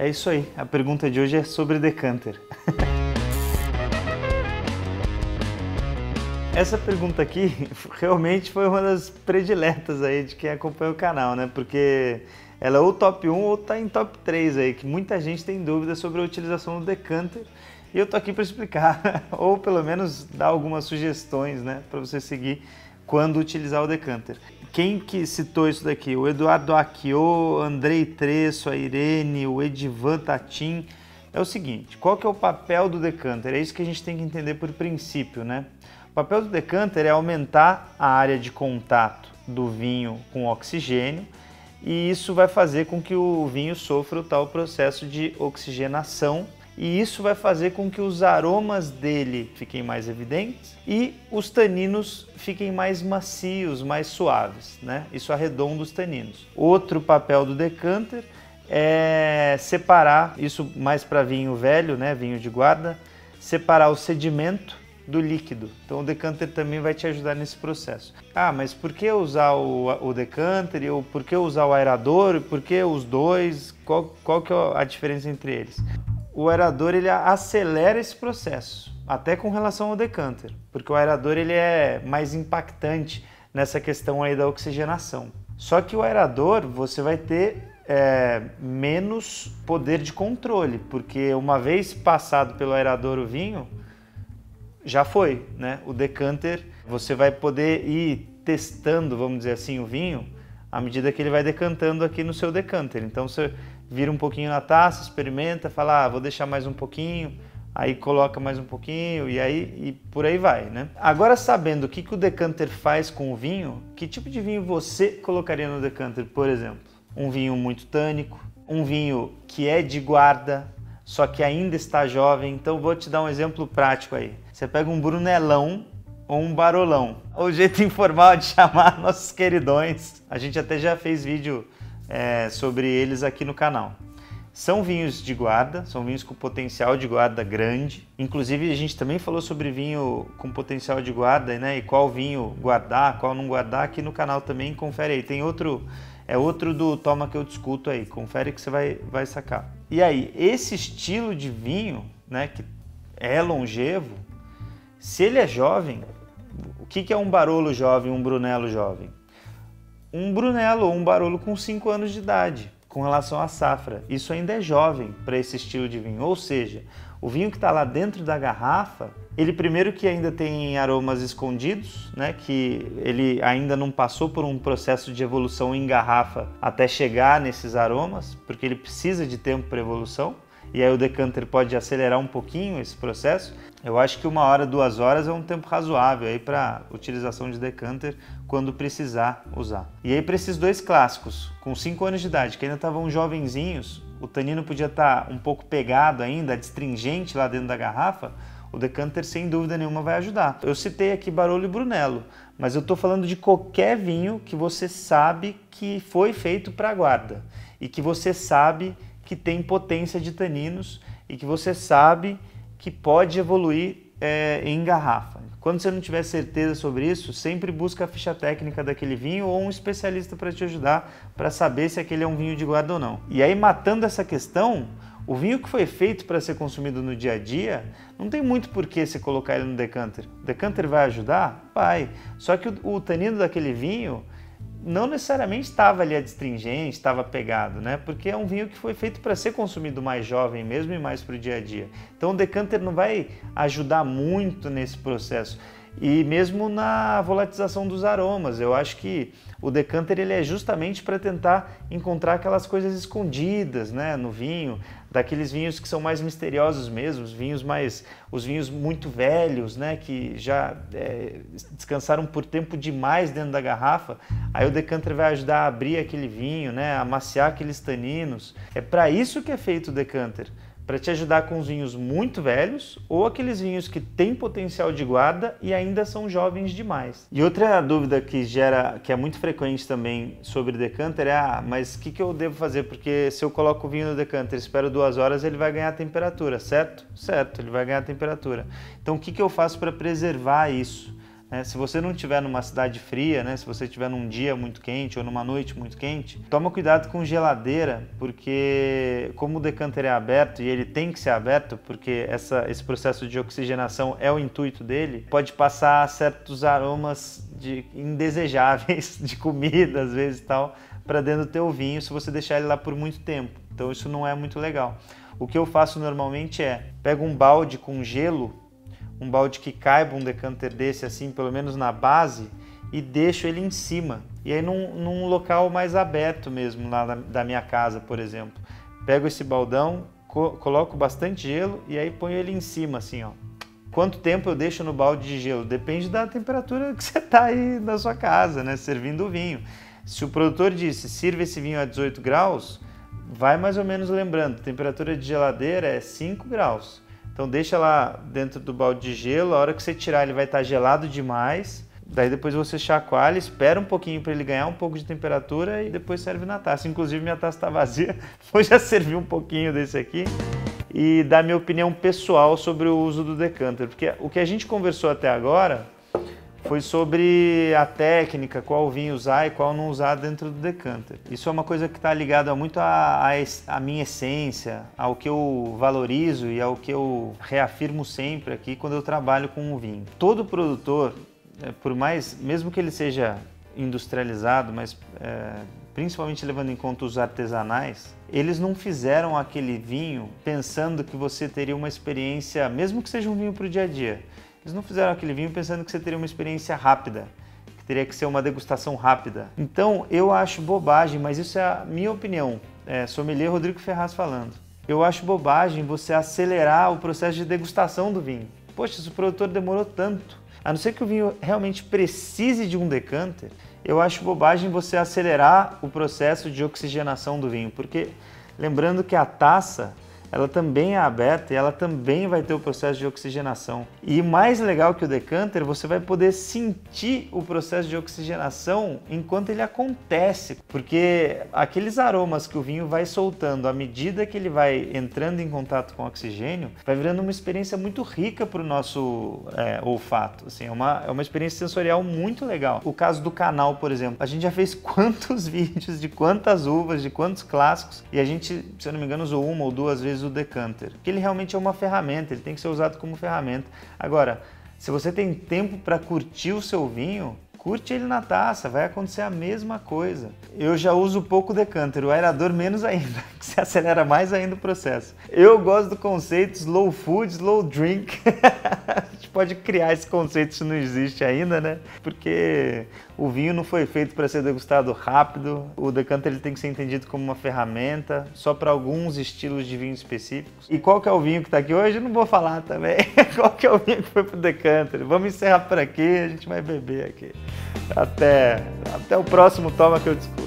É isso aí, a pergunta de hoje é sobre decanter. Essa pergunta aqui realmente foi uma das prediletas aí de quem acompanha o canal, né? Porque ela é ou top 1 ou tá em top 3 aí, que muita gente tem dúvida sobre a utilização do decanter. E eu tô aqui para explicar, ou pelo menos dar algumas sugestões, né, para você seguir quando utilizar o decanter. Quem que citou isso daqui? O Eduardo Aquio, Andrei Tresso, a Irene, o Edivan Tatim. É o seguinte, qual que é o papel do decanter? É isso que a gente tem que entender por princípio, né? O papel do decanter é aumentar a área de contato do vinho com o oxigênio e isso vai fazer com que o vinho sofra o tal processo de oxigenação e isso vai fazer com que os aromas dele fiquem mais evidentes e os taninos fiquem mais macios, mais suaves, né? Isso arredonda os taninos. Outro papel do decanter é separar, isso mais para vinho velho, né? Vinho de guarda, separar o sedimento do líquido. Então o decanter também vai te ajudar nesse processo. Ah, mas por que usar o decanter? Ou por que usar o aerador? Por que os dois? Qual que é a diferença entre eles? O aerador ele acelera esse processo, até com relação ao decanter, porque o aerador ele é mais impactante nessa questão aí da oxigenação. Só que o aerador você vai ter menos poder de controle, porque uma vez passado pelo aerador o vinho, já foi, né? O decanter, você vai poder ir testando, vamos dizer assim, o vinho à medida que ele vai decantando aqui no seu decanter. Então você vira um pouquinho na taça, experimenta, fala, vou deixar mais um pouquinho, aí coloca mais um pouquinho e por aí vai, né? Agora sabendo o que o decanter faz com o vinho, que tipo de vinho você colocaria no decanter, por exemplo? Um vinho muito tânico, um vinho que é de guarda, só que ainda está jovem. Então vou te dar um exemplo prático aí. Você pega um Brunelão ou um Barolão. O jeito informal de chamar nossos queridões. A gente até já fez vídeo sobre eles aqui no canal. São vinhos de guarda, são vinhos com potencial de guarda grande. Inclusive a gente também falou sobre vinho com potencial de guarda, né? E qual vinho guardar, qual não guardar aqui no canal também. Confere aí. Tem outro do Toma Que Eu Discuto aí. Confere que você vai sacar. E aí, esse estilo de vinho, né, que é longevo, se ele é jovem, o que é um Barolo jovem, um Brunello jovem? Um Brunello ou um Barolo com 5 anos de idade, com relação à safra. Isso ainda é jovem para esse estilo de vinho, ou seja, o vinho que está lá dentro da garrafa, ele primeiro que ainda tem aromas escondidos, né, que ele ainda não passou por um processo de evolução em garrafa até chegar nesses aromas, porque ele precisa de tempo para evolução, e aí o decanter pode acelerar um pouquinho esse processo. Eu acho que 1 hora, 2 horas é um tempo razoável aí para utilização de decanter quando precisar usar. E aí para esses dois clássicos, com 5 anos de idade, que ainda estavam jovenzinhos, o tanino podia estar um pouco pegado ainda, adstringente lá dentro da garrafa, o decanter sem dúvida nenhuma vai ajudar. Eu citei aqui Barolo e Brunello, mas eu estou falando de qualquer vinho que você sabe que foi feito para guarda e que você sabe que tem potência de taninos e que você sabe que pode evoluir em garrafa. Quando você não tiver certeza sobre isso, sempre busca a ficha técnica daquele vinho ou um especialista para te ajudar para saber se aquele é um vinho de guarda ou não. E aí, matando essa questão, o vinho que foi feito para ser consumido no dia a dia, não tem muito por que você colocar ele no decanter. O decanter vai ajudar? Vai. Só que o tanino daquele vinho não necessariamente estava ali adstringente, estava pegado, né? Porque é um vinho que foi feito para ser consumido mais jovem mesmo e mais para o dia a dia. Então o decanter não vai ajudar muito nesse processo. E mesmo na volatização dos aromas, eu acho que o decanter ele é justamente para tentar encontrar aquelas coisas escondidas, né, no vinho, daqueles vinhos que são mais misteriosos mesmo, os vinhos muito velhos, né, que já descansaram por tempo demais dentro da garrafa. Aí o decanter vai ajudar a abrir aquele vinho, né, a amaciar aqueles taninos. É para isso que é feito o decanter. Para te ajudar com os vinhos muito velhos ou aqueles vinhos que têm potencial de guarda e ainda são jovens demais. E outra dúvida que é muito frequente também sobre decanter é mas o que eu devo fazer? Porque se eu coloco o vinho no decanter e espero 2 horas, ele vai ganhar temperatura, certo? Certo, ele vai ganhar temperatura. Então o que eu faço para preservar isso? né? Se você não estiver numa cidade fria, né? Se você estiver num dia muito quente ou numa noite muito quente, toma cuidado com geladeira, porque como o decanter é aberto e ele tem que ser aberto, porque esse processo de oxigenação é o intuito dele, pode passar certos aromas indesejáveis de comida, às vezes tal, para dentro do teu vinho, se você deixar ele lá por muito tempo. Então isso não é muito legal. O que eu faço normalmente é, pego um balde com gelo, um balde que caiba um decanter desse assim, pelo menos na base, e deixo ele em cima. E aí num local mais aberto mesmo, lá da minha casa, por exemplo. Pego esse baldão, coloco bastante gelo e aí ponho ele em cima assim, ó. Quanto tempo eu deixo no balde de gelo? Depende da temperatura que você está aí na sua casa, né, servindo o vinho. Se o produtor disse, sirva esse vinho a 18 graus, vai mais ou menos lembrando, a temperatura de geladeira é 5 graus. Então deixa lá dentro do balde de gelo, a hora que você tirar ele vai estar gelado demais, daí depois você chacoalha, espera um pouquinho para ele ganhar um pouco de temperatura e depois serve na taça. Inclusive minha taça está vazia, vou já servir um pouquinho desse aqui e dar minha opinião pessoal sobre o uso do decanter, porque o que a gente conversou até agora foi sobre a técnica, qual vinho usar e qual não usar dentro do decanter. Isso é uma coisa que está ligada muito à minha essência, ao que eu valorizo e ao que eu reafirmo sempre aqui quando eu trabalho com o vinho. Todo produtor, por mais, mesmo que ele seja industrializado, mas principalmente levando em conta os artesanais, eles não fizeram aquele vinho pensando que você teria uma experiência, mesmo que seja um vinho para o dia a dia, eles não fizeram aquele vinho pensando que você teria uma experiência rápida, que teria que ser uma degustação rápida. Então, eu acho bobagem, mas isso é a minha opinião, sommelier Rodrigo Ferraz falando. Eu acho bobagem você acelerar o processo de degustação do vinho. Poxa, se o produtor demorou tanto, a não ser que o vinho realmente precise de um decanter, eu acho bobagem você acelerar o processo de oxigenação do vinho, porque lembrando que a taça, ela também é aberta e ela também vai ter o processo de oxigenação. E mais legal que o decanter, você vai poder sentir o processo de oxigenação enquanto ele acontece, porque aqueles aromas que o vinho vai soltando à medida que ele vai entrando em contato com o oxigênio, vai virando uma experiência muito rica para o nosso olfato. Assim, é uma experiência sensorial muito legal. O caso do canal, por exemplo, a gente já fez quantos vídeos de quantas uvas, de quantos clássicos, e a gente, se eu não me engano, usou uma ou duas vezes o decanter, que ele realmente é uma ferramenta, ele tem que ser usado como ferramenta. Agora, se você tem tempo para curtir o seu vinho, curte ele na taça, vai acontecer a mesma coisa. Eu já uso pouco decanter, o aerador menos ainda, que se acelera mais ainda o processo. Eu gosto do conceito slow food, slow drink. A gente pode criar esse conceito se não existe ainda, né? Porque o vinho não foi feito para ser degustado rápido, o decanter ele tem que ser entendido como uma ferramenta, só para alguns estilos de vinho específicos. E qual que é o vinho que está aqui hoje? Eu não vou falar também. Qual que é o vinho que foi pro decanter? Vamos encerrar por aqui, a gente vai beber aqui. Até o próximo Toma que eu discuto.